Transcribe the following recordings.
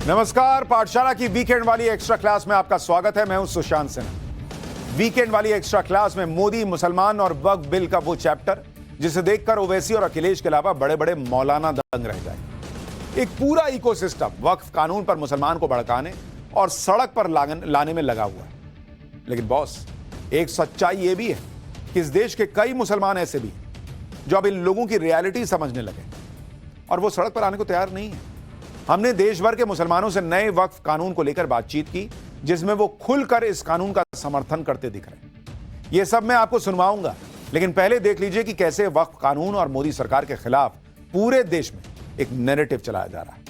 नमस्कार, पाठशाला की वीकेंड वाली एक्स्ट्रा क्लास में आपका स्वागत है। मैं हूं सुशांत सिन्हा। वीकेंड वाली एक्स्ट्रा क्लास में मोदी, मुसलमान और वक्फ बिल का वो चैप्टर जिसे देखकर ओवैसी और अखिलेश के अलावा बड़े बड़े मौलाना दंग रह जाए। एक पूरा इकोसिस्टम वक्फ कानून पर मुसलमान को भड़काने और सड़क पर लाने में लगा हुआ है। लेकिन बॉस, एक सच्चाई यह भी है कि इस देश के कई मुसलमान ऐसे भी हैं जो अब इन लोगों की रियलिटी समझने लगे और वो सड़क पर आने को तैयार नहीं है। हमने देश भर के मुसलमानों से नए वक्फ कानून को लेकर बातचीत की, जिसमें वो खुलकर इस कानून का समर्थन करते दिख रहे हैं। ये सब मैं आपको सुनवाऊंगा, लेकिन पहले देख लीजिए कि कैसे वक्फ कानून और मोदी सरकार के खिलाफ पूरे देश में एक नैरेटिव चलाया जा रहा है।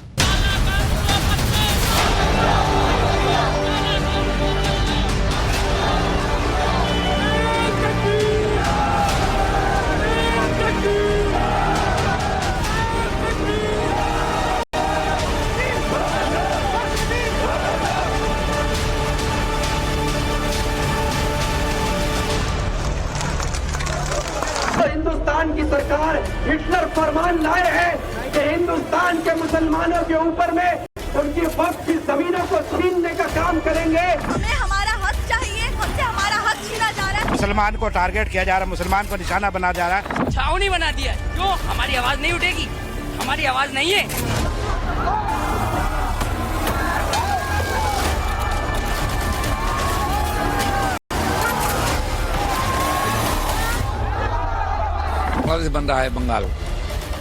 हिंदुस्तान की सरकार हिटलर फरमान लाए हैं कि हिंदुस्तान के मुसलमानों के ऊपर में उनकी वक्फ की जमीनों को छीनने का काम करेंगे। हमें हमारा हक चाहिए, हमसे हमारा हक छीना जा रहा है। मुसलमान को टारगेट किया जा रहा है, मुसलमान को निशाना बना जा रहा है। छावनी बना दिया, क्यों? हमारी आवाज नहीं उठेगी? हमारी आवाज नहीं है। से बन रहा है बंगाल।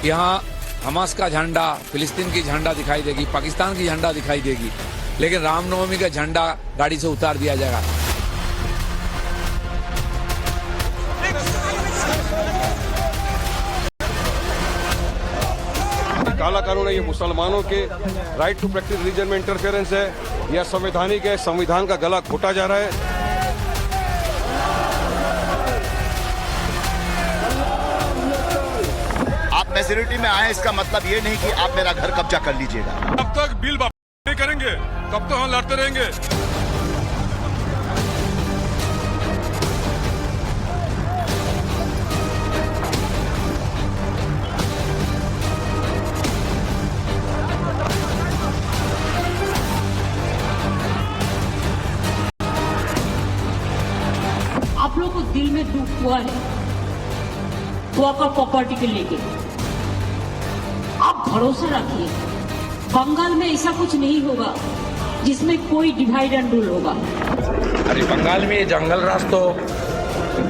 यहाँ हमास का झंडा, फिलिस्तीन की झंडा दिखाई देगी, पाकिस्तान की झंडा दिखाई देगी, लेकिन रामनवमी का झंडा गाड़ी से उतार दिया जाएगा। काला कानून है, ये मुसलमानों के राइट टू प्रैक्टिस रिलीजन में इंटरफेरेंस है, यह संवैधानिक है, संविधान का गला घोटा जा रहा है। आप मेजोरिटी में आए, इसका मतलब ये नहीं कि आप मेरा घर कब्जा कर लीजिएगा। कब तक बिल नहीं करेंगे, कब तक हम लड़ते रहेंगे। आप लोगों को दिल में दुख हुआ है वक्फ प्रॉपर्टी के लेके। आप भरोसा रखिए, बंगाल में ऐसा कुछ नहीं होगा जिसमें कोई डिवाइड एंड रूल होगा। अरे बंगाल में ये जंगल राज तो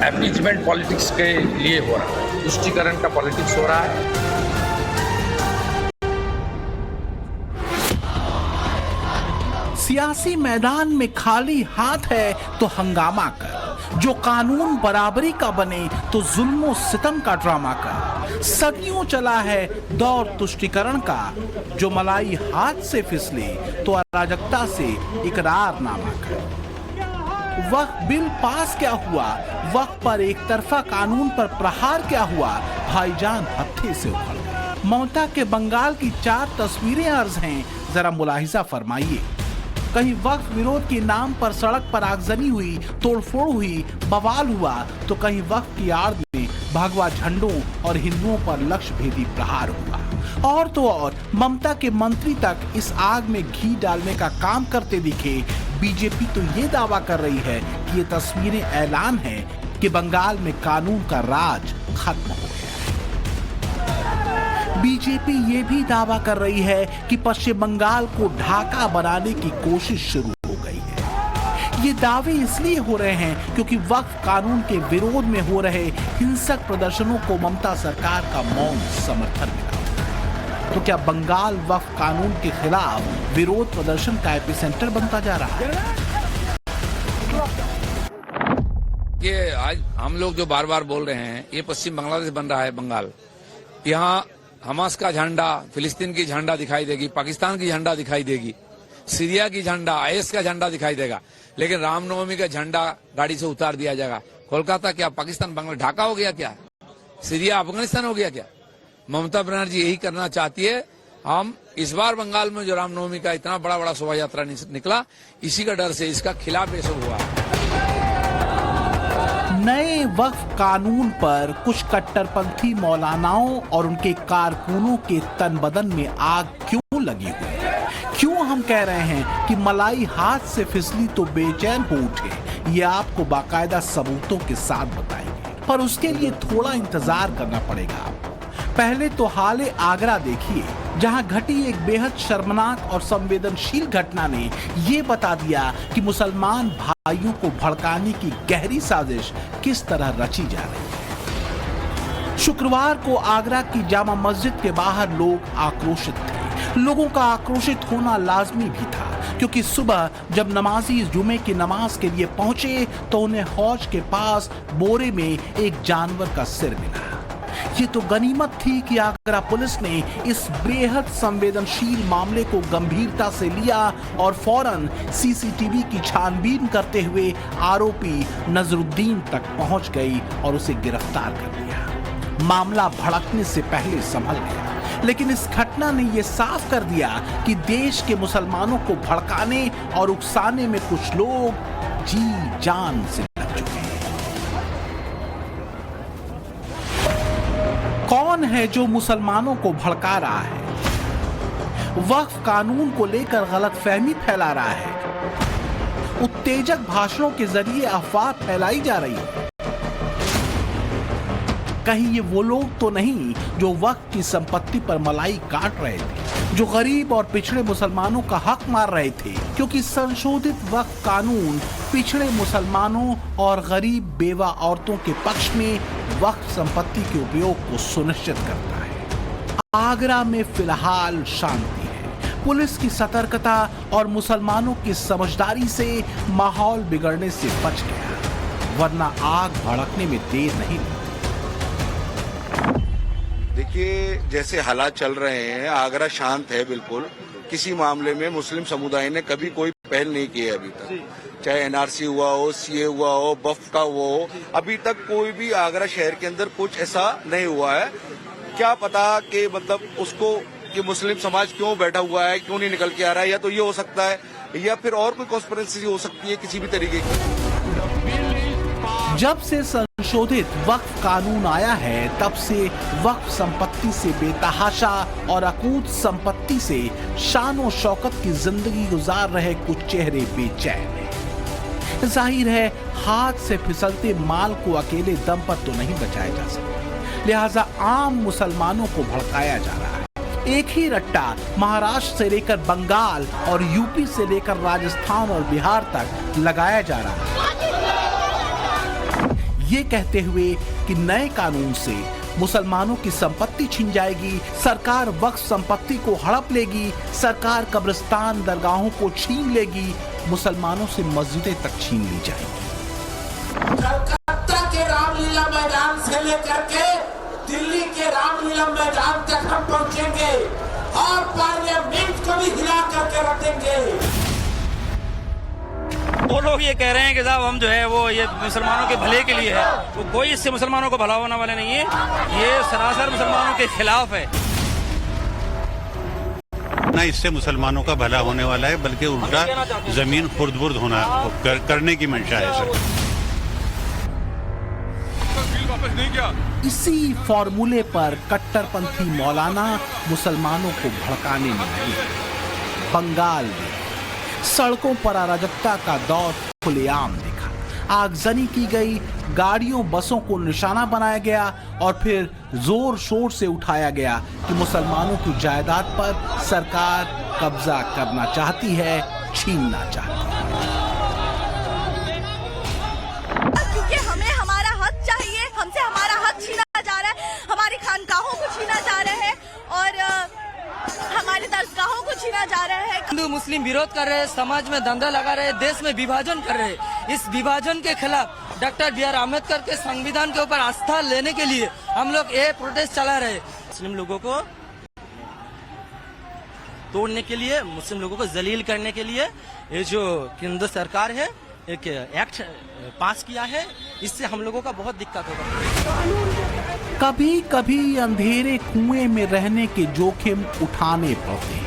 एपीजमेंट पॉलिटिक्स के लिए हो रहा है, तुष्टीकरण का पॉलिटिक्स हो रहा है। सियासी मैदान में खाली हाथ है तो हंगामा कर, जो कानून बराबरी का बने तो जुल्मो सितम का ड्रामा कर। सदियों चला है दौर तुष्टीकरण का, जो मलाई हाथ से फिसले तो अराजकता से इकरारनामा कर। वक्फ बिल पास क्या हुआ, वक्फ पर एक तरफा कानून पर प्रहार क्या हुआ, भाईजान हत्थे से उखड़ गए। ममता के बंगाल की 4 तस्वीरें अर्ज हैं, जरा मुलाहिजा फरमाइए। कहीं वक्फ विरोध के नाम पर सड़क पर आगजनी हुई, तोड़फोड़ हुई, बवाल हुआ, तो कहीं वक्फ की आड़ में भगवा झंडों और हिंदुओं पर लक्ष्य भेदी प्रहार हुआ। और तो और ममता के मंत्री तक इस आग में घी डालने का काम करते दिखे। बीजेपी तो ये दावा कर रही है कि ये तस्वीरें ऐलान है कि बंगाल में कानून का राज खत्म हो गया। बीजेपी ये भी दावा कर रही है कि पश्चिम बंगाल को ढाका बनाने की कोशिश शुरू हो गई है। ये दावे इसलिए हो रहे हैं क्योंकि वक्फ कानून के विरोध में हो रहे हिंसक प्रदर्शनों को ममता सरकार का मौन समर्थन मिला। तो क्या बंगाल वक्फ कानून के खिलाफ विरोध प्रदर्शन का एपिसेंटर बनता जा रहा है? ये आज हम लोग जो बार बार बोल रहे हैं, ये पश्चिम बांग्लादेश बन रहा है बंगाल। यहाँ हमास का झंडा, फिलिस्तीन की झंडा दिखाई देगी, पाकिस्तान की झंडा दिखाई देगी, सीरिया की झंडा, आईएस का झंडा दिखाई देगा, लेकिन रामनवमी का झंडा गाड़ी से उतार दिया जाएगा। कोलकाता क्या पाकिस्तान, बांग्लादेश ढाका हो गया क्या? सीरिया अफगानिस्तान हो गया क्या? ममता बनर्जी यही करना चाहती है। हम इस बार बंगाल में जो रामनवमी का इतना बड़ा शोभा यात्रा निकला, इसी का डर से इसका खिलाफ ये सब हुआ। नए वक्फ कानून पर कुछ कट्टरपंथी मौलानाओं और उनके कारकुनों के तन बदन में आग क्यों लगी हुई है? क्यों हम कह रहे हैं कि मलाई हाथ से फिसली तो बेचैन हो उठे, ये आपको बाकायदा सबूतों के साथ बताएंगे, पर उसके लिए थोड़ा इंतजार करना पड़ेगा आपको। पहले तो हाले आगरा देखिए, जहां घटी एक बेहद शर्मनाक और संवेदनशील घटना ने ये बता दिया कि मुसलमान भाइयों को भड़काने की गहरी साजिश किस तरह रची जा रही है। शुक्रवार को आगरा की जामा मस्जिद के बाहर लोग आक्रोशित थे। लोगों का आक्रोशित होना लाजमी भी था, क्योंकि सुबह जब नमाजी जुमे की नमाज के लिए पहुंचे तो उन्हें हौज के पास बोरे में एक जानवर का सिर मिला। ये तो गनीमत थी कि आगरा पुलिस ने इस बेहद संवेदनशील मामले को गंभीरता से लिया और फौरन सीसीटीवी की छानबीन करते हुए आरोपी नजरुद्दीन तक पहुंच गई और उसे गिरफ्तार कर लिया। मामला भड़कने से पहले संभल गया, लेकिन इस घटना ने यह साफ कर दिया कि देश के मुसलमानों को भड़काने और उकसाने में कुछ लोग जी जान से लग चुके हैं। कौन है जो मुसलमानों को भड़का रहा है? वक्फ कानून को लेकर गलतफहमी फैला रहा है, उत्तेजक भाषणों के जरिए अफवाह फैलाई जा रही है। कहीं ये वो लोग तो नहीं जो वक्फ की संपत्ति पर मलाई काट रहे थे, जो गरीब और पिछड़े मुसलमानों का हक मार रहे थे, क्योंकि संशोधित वक्फ कानून पिछड़े मुसलमानों और गरीब बेवा औरतों के पक्ष में वक्फ संपत्ति के उपयोग को सुनिश्चित करता है। आगरा में फिलहाल शांति है। पुलिस की सतर्कता और मुसलमानों की समझदारी से माहौल बिगड़ने से बच गया, वरना आग भड़कने में देर नहीं लगती। देखिए, जैसे हालात चल रहे हैं, आगरा शांत है बिल्कुल। किसी मामले में मुस्लिम समुदाय ने कभी कोई पहल नहीं की है अभी तक, चाहे एनआरसी हुआ हो, सीए हुआ हो, वक्फ का हुआ हो, अभी तक कोई भी आगरा शहर के अंदर कुछ ऐसा नहीं हुआ है। क्या पता कि मतलब उसको कि मुस्लिम समाज क्यों बैठा हुआ है, क्यों नहीं निकल के आ रहा है, या तो ये हो सकता है या फिर और कोई कॉन्स्पिरेसी हो सकती है किसी भी तरीके की। जब से संशोधित वक्फ कानून आया है, तब से वक्फ संपत्ति से बेतहाशा और अकूत संपत्ति से शान शौकत की जिंदगी गुजार रहे कुछ चेहरे बेचैन हैं। जाहिर है, हाथ से फिसलते माल को अकेले दम पर तो नहीं बचाया जा सकता, लिहाजा आम मुसलमानों को भड़काया जा रहा है। एक ही रट्टा महाराष्ट्र से लेकर बंगाल और यूपी से लेकर राजस्थान और बिहार तक लगाया जा रहा है, ये कहते हुए कि नए कानून से मुसलमानों की संपत्ति छिन जाएगी, सरकार वक्फ संपत्ति को हड़प लेगी, सरकार कब्रिस्तान दरगाहों को छीन लेगी, मुसलमानों से मस्जिदें तक छीन ली जाएंगी। कलकत्ता के रामलीला मैदान से लेकर के दिल्ली के रामलीला मैदान तक हम पहुंचेंगे और पार्लियामेंट को भी हिला करके रख देंगे। वो लोग ये कह रहे हैं कि साहब हम जो है वो ये मुसलमानों के भले के लिए है, तो कोई इससे मुसलमानों को भला होने वाले नहीं है, ये सरासर मुसलमानों के खिलाफ है। ना इससे मुसलमानों का भला होने वाला है, बल्कि उल्टा जमीन खुर्द-बुर्द होना करने की मंशा है सर। इसी फॉर्मूले पर कट्टरपंथी मौलाना मुसलमानों को भड़काने में लगे। बंगाल में सड़कों पर अराजकता का दौर खुलेआम देखा, आगजनी की गई, गाड़ियों बसों को निशाना बनाया गया और फिर जोर शोर से उठाया गया कि मुसलमानों की जायदाद पर सरकार कब्जा करना चाहती है, छीनना चाहती है। क्योंकि हमें हमारा हक चाहिए, हमसे हमारा हक छीना जा रहा है, हमारी खानकाहों को छीना जा रहा है और हमारे दरगाहों को छीना जा रहा है। हिंदू मुस्लिम विरोध कर रहे हैं, समाज में दंगा लगा रहे हैं, देश में विभाजन कर रहे हैं। इस विभाजन के खिलाफ डॉक्टर बी आर अम्बेडकर के संविधान के ऊपर आस्था लेने के लिए हम लोग ये प्रोटेस्ट चला रहे हैं। मुस्लिम लोगों को तोड़ने के लिए, मुस्लिम लोगों को जलील करने के लिए ये जो केंद्र सरकार है एक एक्ट पास किया है, इससे हम लोगों का बहुत दिक्कत होगा। कभी कभी अंधेरे कुएं में रहने के जोखिम उठाने पड़ते हैं।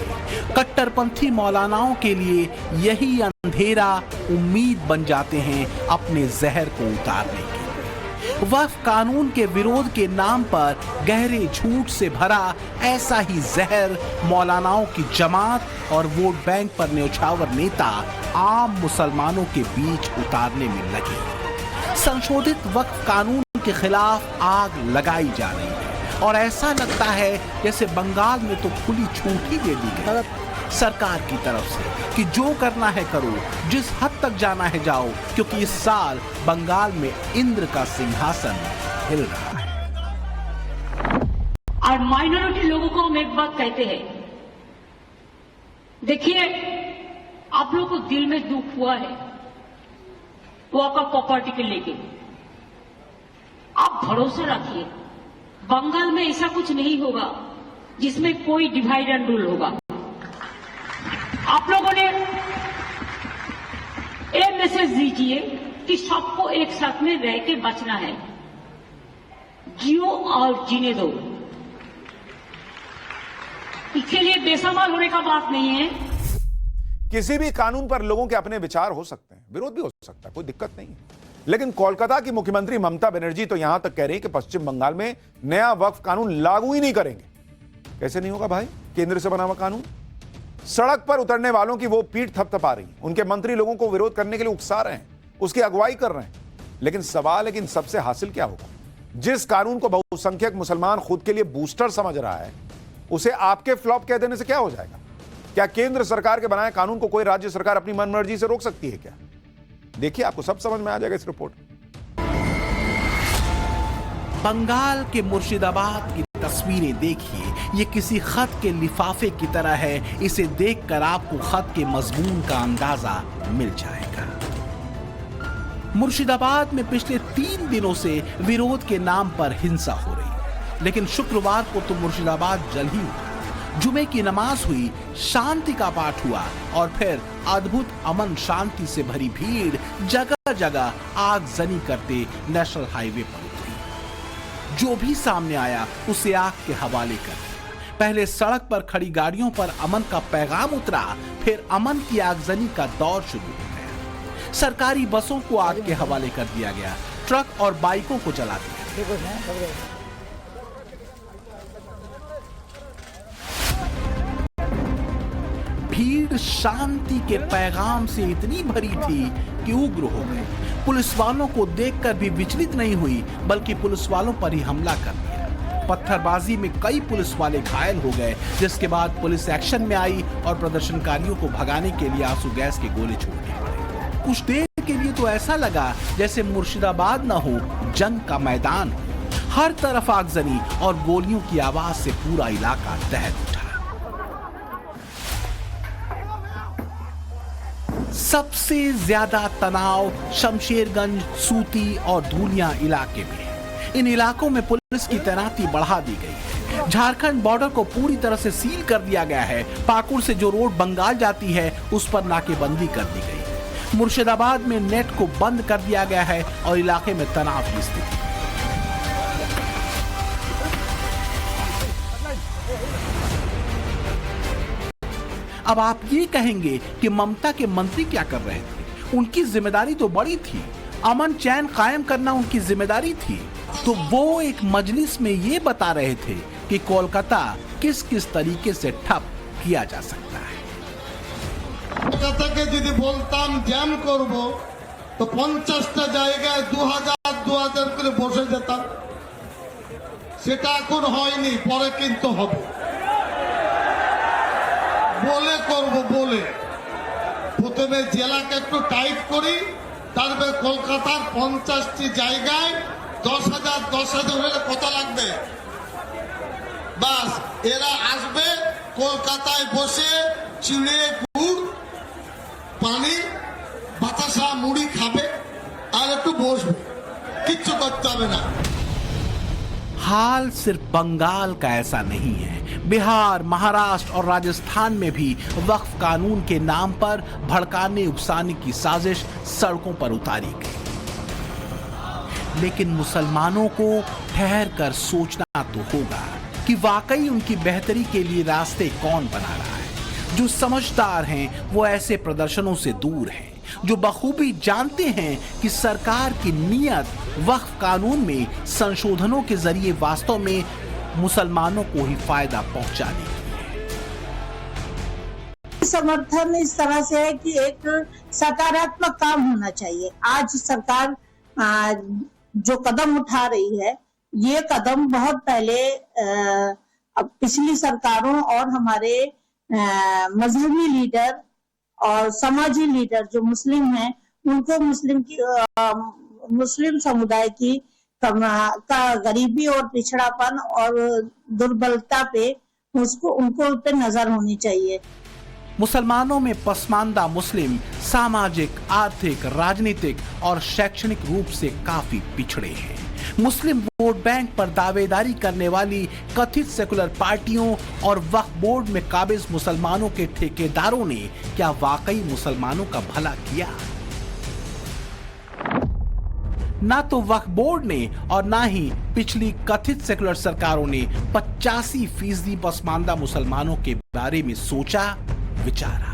कट्टरपंथी मौलानाओं के लिए यही अंधेरा उम्मीद बन जाते हैं अपने जहर को उतारने के। वक्फ कानून के विरोध के नाम पर गहरे झूठ से भरा ऐसा ही जहर मौलानाओं की जमात और वोट बैंक पर न्यौछावर नेता आम मुसलमानों के बीच उतारने में लगे। संशोधित वक्फ कानून के खिलाफ आग लगाई जा रही है और ऐसा लगता है जैसे बंगाल में तो खुली छूट ही दे दी गई सरकार की तरफ से कि जो करना है करो, जिस हद तक जाना है जाओ, क्योंकि इस साल बंगाल में इंद्र का सिंहासन हिल रहा है। और माइनॉरिटी लोगों को हम एक बात कहते हैं, देखिए आप लोगों को दिल में दुख हुआ है वॉकआउट प्रॉपर्टी के लेके, आप भरोसा रखिए बंगाल में ऐसा कुछ नहीं होगा जिसमें कोई डिवाइड एंड रूल होगा। आप लोगों ने ये मैसेज दीजिए कि सबको एक साथ में रह के बचना है, जियो और जीने दो। इसके लिए बेसमाल होने का बात नहीं है। किसी भी कानून पर लोगों के अपने विचार हो सकते हैं, विरोध भी हो सकता है, कोई दिक्कत नहीं है। लेकिन कोलकाता की मुख्यमंत्री ममता बनर्जी तो यहां तक कह रही है कि पश्चिम बंगाल में नया वक्फ कानून लागू ही नहीं करेंगे। कैसे नहीं होगा भाई, केंद्र से बना हुआ कानून। सड़क पर उतरने वालों की वो पीठ थपथपा रही है, उनके मंत्री लोगों को विरोध करने के लिए उकसा रहे हैं, उसकी अगुवाई कर रहे हैं। लेकिन सवाल है कि इन सबसे हासिल क्या होगा? जिस कानून को बहुसंख्यक मुसलमान खुद के लिए बूस्टर समझ रहा है, उसे आपके फ्लॉप कह देने से क्या हो जाएगा? क्या केंद्र सरकार के बनाए कानून को कोई राज्य सरकार अपनी मनमर्जी से रोक सकती है क्या? देखिए, आपको सब समझ में आ जाएगा इस रिपोर्ट। बंगाल के मुर्शिदाबाद की तस्वीरें देखिए, ये किसी खत के लिफाफे की तरह है। इसे देखकर आपको खत के मजमून का अंदाजा मिल जाएगा। मुर्शिदाबाद में पिछले 3 दिनों से विरोध के नाम पर हिंसा हो रही है, लेकिन शुक्रवार को तो मुर्शिदाबाद जल ही उठा। जुमे की नमाज हुई, शांति का पाठ हुआ और फिर अद्भुत अमन शांति से भरी भीड़ जगह जगह आगजनी करते नेशनल हाईवे पर उतरी। जो भी सामने आया उसे आग के हवाले कर दिया। पहले सड़क पर खड़ी गाड़ियों पर अमन का पैगाम उतरा, फिर अमन की आगजनी का दौर शुरू हो गया। सरकारी बसों को आग के हवाले कर दिया गया, ट्रक और बाइकों को जला दिया। भीड़ शांति के पैगाम से इतनी भरी थी कि उग्र हो गए। पुलिस वालों को देखकर भी विचलित नहीं हुई, बल्कि पुलिस वालों पर ही हमला कर दिया। पत्थरबाजी में कई पुलिस वाले घायल हो गए, जिसके बाद पुलिस एक्शन में आई और प्रदर्शनकारियों को भगाने के लिए आंसू गैस के गोले छोड़ने पड़े। कुछ देर के लिए तो ऐसा लगा जैसे मुर्शिदाबाद न हो, जंग का मैदान हो। हर तरफ आगजनी और गोलियों की आवाज से पूरा इलाका दहक उठा। सबसे ज्यादा तनाव शमशेरगंज, सूती और धूलिया इलाके में है। इन इलाकों में पुलिस की तैनाती बढ़ा दी गई है। झारखंड बॉर्डर को पूरी तरह से सील कर दिया गया है। पाकुड़ से जो रोड बंगाल जाती है उस पर नाकेबंदी कर दी गई है। मुर्शिदाबाद में नेट को बंद कर दिया गया है और इलाके में तनाव की स्थिति। अब आप ये कहेंगे कि ममता के मंत्री क्या कर रहे थे? उनकी जिम्मेदारी तो बड़ी थी, अमन चैन कायम करना उनकी जिम्मेदारी थी। तो वो एक मजलिस में ये बता रहे थे कि कोलकाता किस किस तरीके से ठप किया जा सकता है। कोलकाता के यदि बोलताम जैम करबो तो 50টা জায়গায় 2000 করে বসে যেতাম। সেটা এখন হয়নি, পরে কিন্তু হবে। বলে করব, বলে প্রথমে জেলাকে একটু টাইট করি, তারপরে কলকাতার 50টি জায়গায় 10,000 হলে কত লাগবে? বাস এরা আসবে কলকাতায় বসে চিড়ে গুড় পানি বাতাসা মুড়ি খাবে আর একটু বসবে, কিচ্ছু করতে হবে না। हाल सिर्फ बंगाल का ऐसा नहीं है। बिहार, महाराष्ट्र और राजस्थान में भी वक्फ कानून के नाम पर भड़काने उकसाने की साजिश सड़कों पर उतारी गई। लेकिन मुसलमानों को ठहर कर सोचना तो होगा कि वाकई उनकी बेहतरी के लिए रास्ते कौन बना रहा है। जो समझदार हैं वो ऐसे प्रदर्शनों से दूर हैं। जो बखूबी जानते हैं कि सरकार की नीयत वक्फ कानून में संशोधनों के जरिए वास्तव में मुसलमानों को ही फायदा पहुंचाने की है। समर्थन इस तरह से है कि एक सकारात्मक काम होना चाहिए। आज सरकार जो कदम उठा रही है, ये कदम बहुत पहले पिछली सरकारों और हमारे मजहबी लीडर और समाजी लीडर जो मुस्लिम हैं, उनको मुस्लिम समुदाय की का गरीबी और पिछड़ापन और दुर्बलता पे उनको पे नजर होनी चाहिए। मुसलमानों में पसमानदा मुस्लिम सामाजिक, आर्थिक, राजनीतिक और शैक्षणिक रूप से काफी पिछड़े हैं। मुस्लिम वोट बैंक पर दावेदारी करने वाली कथित सेकुलर पार्टियों और वक्फ बोर्ड में काबिज मुसलमानों के ठेकेदारों ने क्या वाकई मुसलमानों का भला किया? ना तो वक्फ बोर्ड ने और ना ही पिछली कथित सेकुलर सरकारों ने 85% पसमानदा मुसलमानों के बारे में सोचा, विचारा।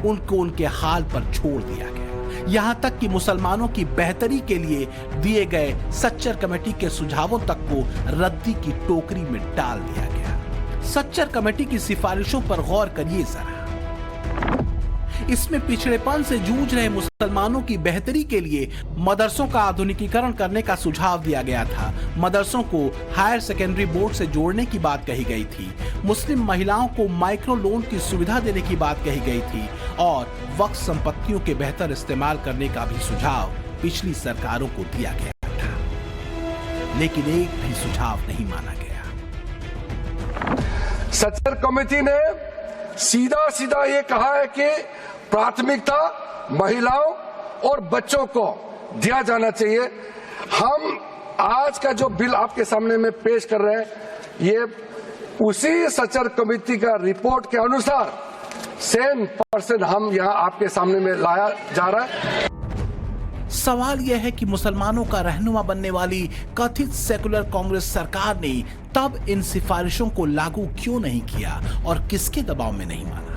उनको उनके हाल पर छोड़ दिया गया। यहां तक कि मुसलमानों की बेहतरी के लिए दिए गए सच्चर कमेटी के सुझावों तक को रद्दी की टोकरी में डाल दिया गया। सच्चर कमेटी की सिफारिशों पर गौर करिए जरा। इसमें पिछड़ेपन से जूझ रहे मुसलमानों की बेहतरी के लिए मदरसों का आधुनिकीकरण करने का सुझाव दिया गया था। मदरसों को हायर सेकेंडरी बोर्ड से जोड़ने की बात कही गई थी। मुस्लिम महिलाओं को माइक्रो लोन की सुविधा देने की बात कही गई थी और वक्फ संपत्तियों के बेहतर इस्तेमाल करने का भी सुझाव पिछली सरकारों को दिया गया था, लेकिन एक भी सुझाव नहीं माना गया। सच्चर कमेटी ने सीधा सीधा ये कहा है कि प्राथमिकता महिलाओं और बच्चों को दिया जाना चाहिए। हम आज का जो बिल आपके सामने में पेश कर रहे हैं, ये उसी सच्चर कमेटी का रिपोर्ट के अनुसार 100% हम यहाँ आपके सामने में लाया जा रहा है। सवाल यह है कि मुसलमानों का रहनुमा बनने वाली कथित सेकुलर कांग्रेस सरकार ने तब इन सिफारिशों को लागू क्यों नहीं किया और किसके दबाव में नहीं माना?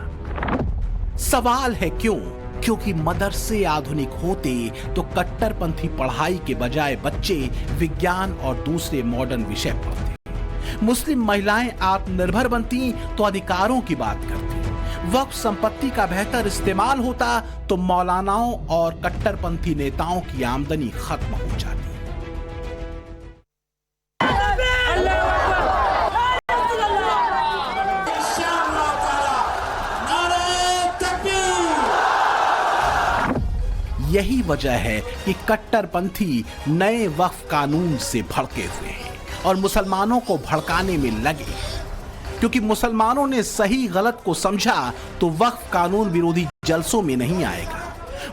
सवाल है क्यों? क्योंकि मदरसे आधुनिक होते तो कट्टरपंथी पढ़ाई के बजाय बच्चे विज्ञान और दूसरे मॉडर्न विषय पढ़ते। मुस्लिम महिलाएं आत्मनिर्भर बनती तो अधिकारों की बात करती। वक्फ संपत्ति का बेहतर इस्तेमाल होता तो मौलानाओं और कट्टरपंथी नेताओं की आमदनी खत्म हो जाती। यही वजह है कि कट्टरपंथी नए वक्फ कानून से भड़के हुए हैं और मुसलमानों को भड़काने में लगे, क्योंकि मुसलमानों ने सही गलत को समझा तो वक्फ कानून विरोधी जलसों में नहीं आएगा।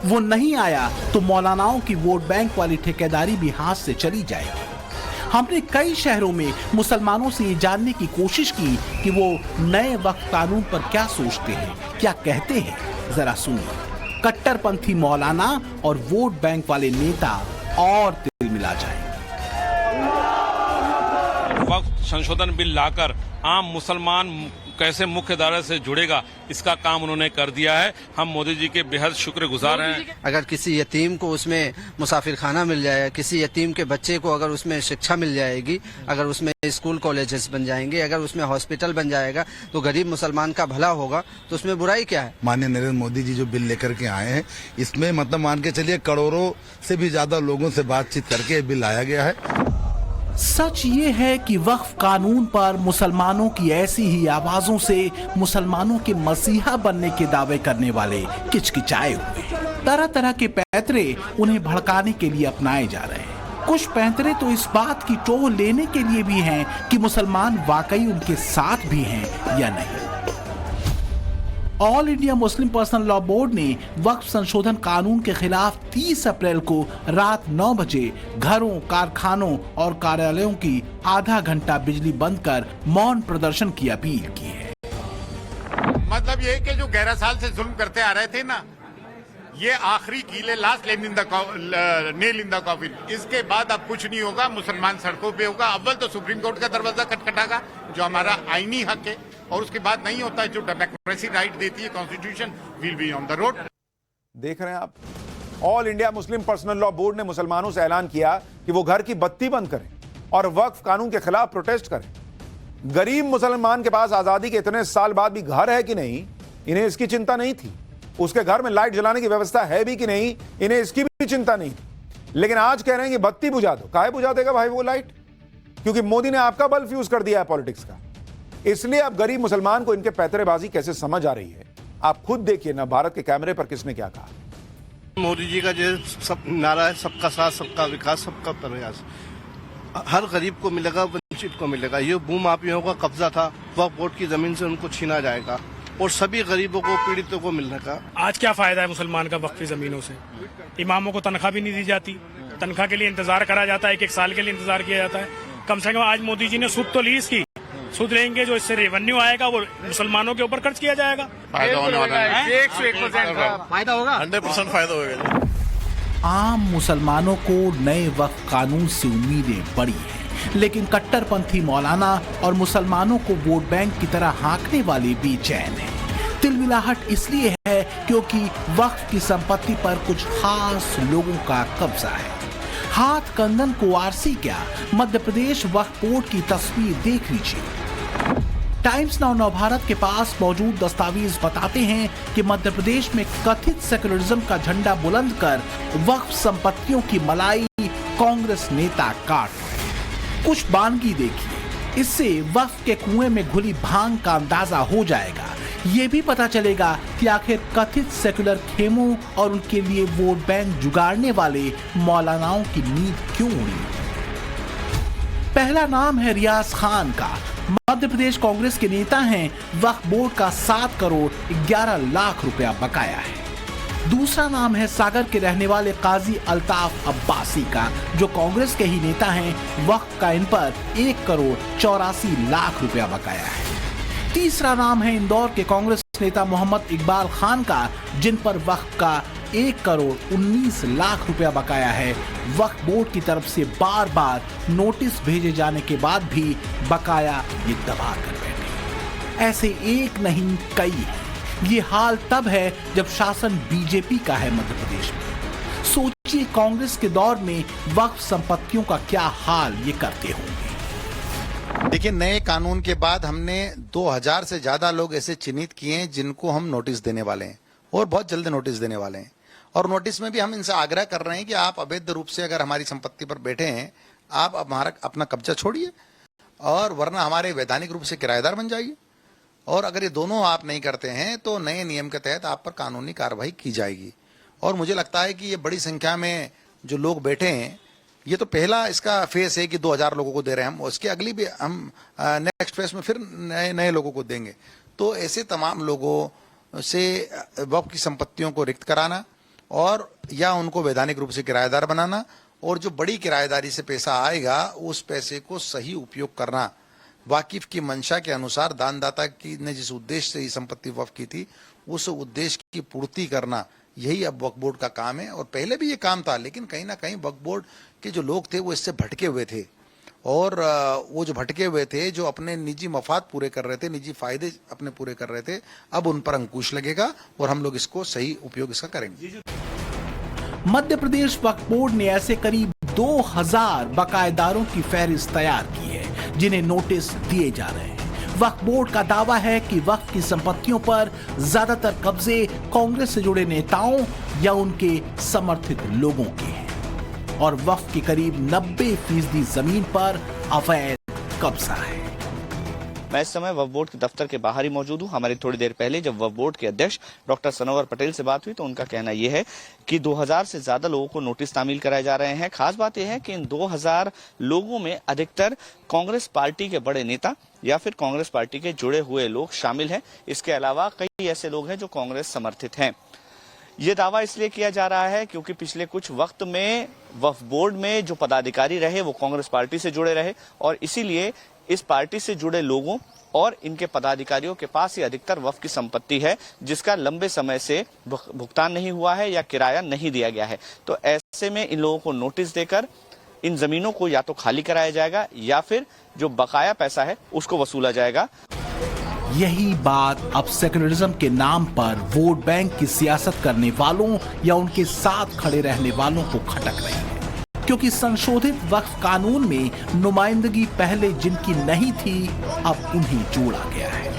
वो नहीं आया तो मौलानाओं की वोट बैंक वाली ठेकेदारी भी हाथ से चली जाएगी। हमने कई शहरों में मुसलमानों से ये जानने की कोशिश की कि वो नए वक्फ कानून पर क्या सोचते हैं, क्या कहते हैं। जरा सुनिए। कट्टरपंथी मौलाना और वोट बैंक वाले नेता और तिल मिला जाएंगे। वक्फ संशोधन बिल लाकर आम मुसलमान कैसे मुख्य धारा से जुड़ेगा, इसका काम उन्होंने कर दिया है। हम मोदी जी के बेहद शुक्रगुजार हैं। अगर किसी यतीम को उसमें मुसाफिर खाना मिल जाए, किसी यतीम के बच्चे को अगर उसमें शिक्षा मिल जाएगी, अगर उसमें स्कूल कॉलेजेस बन जाएंगे, अगर उसमें हॉस्पिटल बन जाएगा तो गरीब मुसलमान का भला होगा, तो उसमें बुराई क्या है? माननीय नरेंद्र मोदी जी जो बिल लेकर के आए हैं, इसमें मतलब मान के चलिए करोड़ों से भी ज्यादा लोगों से बातचीत करके बिल लाया गया है। सच ये है कि वक्फ कानून पर मुसलमानों की ऐसी ही आवाजों से मुसलमानों के मसीहा बनने के दावे करने वाले किचकिचाए हुए। तरह तरह के पैंतरे उन्हें भड़काने के लिए अपनाए जा रहे हैं। कुछ पैंतरे तो इस बात की टोह लेने के लिए भी हैं कि मुसलमान वाकई उनके साथ भी हैं या नहीं। All India Muslim personal law board ने वक्फ संशोधन कानून के खिलाफ 30 अप्रैल को रात 9 बजे घरों, कारखानों और कार्यालयों की आधा घंटा बिजली बंद कर मौन प्रदर्शन की अपील की है। मतलब ये कि जो 11 साल से जुल्म करते आ रहे थे ना, ये आखिरी कील है, last nail in the coffin. इसके बाद अब कुछ नहीं होगा, मुसलमान सड़कों पे होगा। अव्वल तो सुप्रीम कोर्ट का दरवाजा खटखटागा, जो हमारा आईनी हक है, और उसके बाद नहीं होता है जो डेमोक्रेसी राइट देती है constitution, will be on the road. देख रहे हैं आप, all India Muslim personal law board ने मुसलमानों से ऐलान किया कि वो घर की बत्ती बंद करें और वक्फ कानून के खिलाफ प्रोटेस्ट करें। गरीब मुसलमान के पास आजादी के इतने साल बाद भी घर है कि नहीं, इन्हें इसकी चिंता नहीं थी। उसके घर में लाइट जलाने की व्यवस्था है भी कि नहीं, इन्हें इसकी भी चिंता नहीं थी। लेकिन आज कह रहे हैं कि बत्ती बुझा दो। काहे बुझा देगा भाई वो लाइट? क्योंकि मोदी ने आपका बल्ब फ्यूज कर दिया है पॉलिटिक्स का। इसलिए अब गरीब मुसलमान को इनके पैतरेबाजी कैसे समझ आ रही है, आप खुद देखिए ना। भारत के कैमरे पर किसने क्या कहा। मोदी जी का जो सब नारा है, सबका साथ, सबका विकास, सबका प्रयास, हर गरीब को मिलेगा, वंचित को मिलेगा। ये भूमाफियों का कब्जा था, वक्फ बोर्ड की जमीन से उनको छीना जाएगा और सभी गरीबों को, पीड़ितों को मिलने का। आज क्या फायदा है मुसलमान का वक्फी जमीनों से? इमामों को तनख्वाह भी नहीं दी जाती, तनख्वाह के लिए इंतजार करा जाता है, एक साल के लिए इंतजार किया जाता है। कम से कम आज मोदी जी ने सूद तो ली इसकी, सूद लेंगे, जो इससे रेवेन्यू आएगा वो मुसलमानों के ऊपर खर्च किया जाएगा। फायदा होने वाला है, 101% फायदा होगा, 100% फायदा होगा। आम मुसलमानों को नए वक्फ कानून से उम्मीदें बड़ी हैं, लेकिन कट्टरपंथी मौलाना और मुसलमानों को वोट बैंक की तरह हाँकने वाले बेचैन हैं। तिलमिलाहट इसलिए है क्योंकि वक्फ की संपत्ति पर कुछ खास लोगों का कब्जा है। हाथ कंगन को आरसी क्या, मध्य प्रदेश वक्फ बोर्ड की तस्वीर देख लीजिए। टाइम्स नाउ नवभारत के पास मौजूद दस्तावेज बताते हैं कि मध्य प्रदेश में कथित सेकुलरिज्म का झंडा बुलंद कर वक्फ संपत्तियों की मलाई कांग्रेस नेता काट रहे। कुछ बानगी देखिए, इससे वक्फ के कुएं में घुली भांग का अंदाजा हो जाएगा। ये भी पता चलेगा कि आखिर कथित सेकुलर खेमों और उनके लिए वोट बैंक जुगाड़ने वाले मौलानाओं की नींद क्यों उड़ी। पहला नाम है रियाज खान का। मध्य प्रदेश कांग्रेस के नेता हैं। वक्फ बोर्ड का 7 करोड़ 11 लाख रुपया बकाया है। दूसरा नाम है सागर के रहने वाले काजी अल्ताफ अब्बासी का, जो कांग्रेस के ही नेता हैं। वक्फ का इन पर 1 करोड़ 84 लाख रुपया बकाया है। तीसरा नाम है इंदौर के कांग्रेस नेता मोहम्मद इकबाल खान का, जिन पर वक्फ का 1 करोड़ 19 लाख रुपया बकाया है। वक्फ बोर्ड की तरफ से बार बार नोटिस भेजे जाने के बाद भी बकाया ये दबा कर बैठे। ऐसे एक नहीं कई हैं। ये हाल तब है जब शासन बीजेपी का है मध्य प्रदेश में। सोचिए कांग्रेस के दौर में वक्फ संपत्तियों का क्या हाल ये करते होंगे। देखिए, नए कानून के बाद हमने 2000 से ज्यादा लोग ऐसे चिन्हित किए हैं जिनको हम नोटिस देने वाले हैं और बहुत जल्द नोटिस देने वाले हैं। और नोटिस में भी हम इनसे आग्रह कर रहे हैं कि आप अवैध रूप से अगर हमारी संपत्ति पर बैठे हैं, आप हमारा अपना कब्जा छोड़िए और वरना हमारे वैधानिक रूप से किराएदार बन जाइए। और अगर ये दोनों आप नहीं करते हैं तो नए नियम के तहत आप पर कानूनी कार्रवाई की जाएगी। और मुझे लगता है कि ये बड़ी संख्या में जो लोग बैठे हैं, ये तो पहला इसका फेस है कि 2000 लोगों को दे रहे हैं हम, उसके अगली भी हम नेक्स्ट फेस में फिर नए लोगों को देंगे। तो ऐसे तमाम लोगों से वक्फ की संपत्तियों को रिक्त कराना और या उनको वैधानिक रूप से किराएदार बनाना, और जो बड़ी किराएदारी से पैसा आएगा उस पैसे को सही उपयोग करना, वाकिफ की मंशा के अनुसार दानदाता की ने जिस उद्देश्य से ये संपत्ति वक्फ की थी उस उद्देश्य की पूर्ति करना, यही अब वक्फ बोर्ड का काम है। और पहले भी ये काम था, लेकिन कहीं ना कहीं वक्फ बोर्ड के जो लोग थे वो इससे भटके हुए थे। और वो जो भटके हुए थे, जो अपने निजी मफाद पूरे कर रहे थे, निजी फायदे अपने पूरे कर रहे थे, अब उन पर अंकुश लगेगा और हम लोग इसको सही उपयोग इसका करेंगे। मध्य प्रदेश वक्फ बोर्ड ने ऐसे करीब 2000 बकायेदारों की फहरिस्त तैयार की है जिन्हें नोटिस दिए जा रहे हैं। वक्फ बोर्ड का दावा है कि वक्फ की संपत्तियों पर ज्यादातर कब्जे कांग्रेस से जुड़े नेताओं या उनके समर्थित लोगों के हैं और वक्फ की करीब 90% जमीन पर अवैध कब्जा है। मैं इस समय वक्फ बोर्ड के दफ्तर के बाहर ही मौजूद हूँ। हमारी थोड़ी देर पहले जब वक्फ बोर्ड के अध्यक्ष डॉक्टर सनोवर पटेल से बात हुई तो उनका कहना यह है कि 2000 से ज्यादा लोगों को नोटिस तामील कराए जा रहे हैं। खास बात यह है कि इन 2000 लोगों में अधिकतर कांग्रेस पार्टी के बड़े नेता या फिर कांग्रेस पार्टी के जुड़े हुए लोग शामिल हैं। इसके अलावा कई ऐसे लोग हैं जो कांग्रेस समर्थित हैं। ये दावा इसलिए किया जा रहा है क्योंकि पिछले कुछ वक्त में वक्फ बोर्ड में जो पदाधिकारी रहे वो कांग्रेस पार्टी से जुड़े रहे और इसीलिए इस पार्टी से जुड़े लोगों और इनके पदाधिकारियों के पास ही अधिकतर वक्फ की संपत्ति है जिसका लंबे समय से भुगतान नहीं हुआ है या किराया नहीं दिया गया है। तो ऐसे में इन लोगों को नोटिस देकर इन जमीनों को या तो खाली कराया जाएगा या फिर जो बकाया पैसा है उसको वसूला जाएगा। यही बात अब सेकुलरिज्म के नाम पर वोट बैंक की सियासत करने वालों या उनके साथ खड़े रहने वालों को खटक रही है, क्योंकि संशोधित वक्फ कानून में नुमाइंदगी पहले जिनकी नहीं थी अब उन्हें जोड़ा गया है।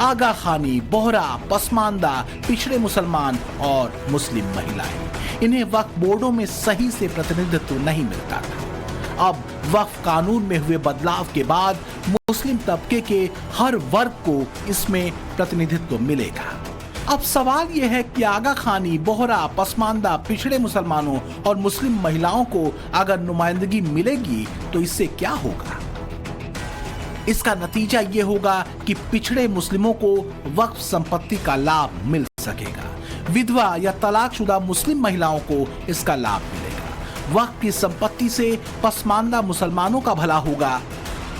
आगा खानी, बोहरा, पसमानदा, पिछड़े मुसलमान और मुस्लिम महिलाएं, इन्हें वक्फ बोर्डों में सही से प्रतिनिधित्व नहीं मिलता था। अब वक्फ कानून में हुए बदलाव के बाद मुस्लिम तबके के हर वर्ग को इसमें प्रतिनिधित्व मिलेगा। अब सवाल यह है कि आगा खानी, बोहरा, पसमानदा, पिछड़े मुसलमानों और मुस्लिम महिलाओं को अगर नुमाइंदगी मिलेगी तो इससे क्या होगा? इसका नतीजा यह होगा कि पिछड़े मुस्लिमों को वक्फ संपत्ति का लाभ मिल सकेगा, विधवा या तलाकशुदा मुस्लिम महिलाओं को इसका लाभ मिलेगा। वक्फ की संपत्ति से पसमानदा मुसलमानों का भला होगा,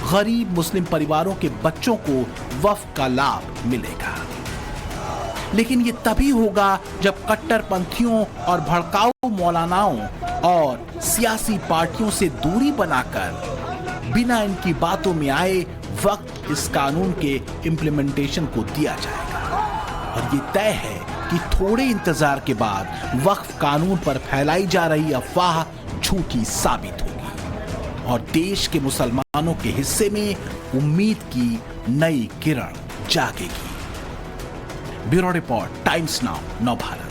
गरीब मुस्लिम परिवारों के बच्चों को वक्फ का लाभ मिलेगा। लेकिन ये तभी होगा जब कट्टरपंथियों और भड़काऊ मौलानाओं और सियासी पार्टियों से दूरी बनाकर बिना इनकी बातों में आए वक्त इस कानून के इम्प्लीमेंटेशन को दिया जाएगा। और ये तय है कि थोड़े इंतजार के बाद वक्फ कानून पर फैलाई जा रही अफवाह झूठी साबित होगी और देश के मुसलमानों के हिस्से में उम्मीद की नई किरण जागेगी। ब्यूरो रिपोर्ट, टाइम्स नाउ, नव भारत।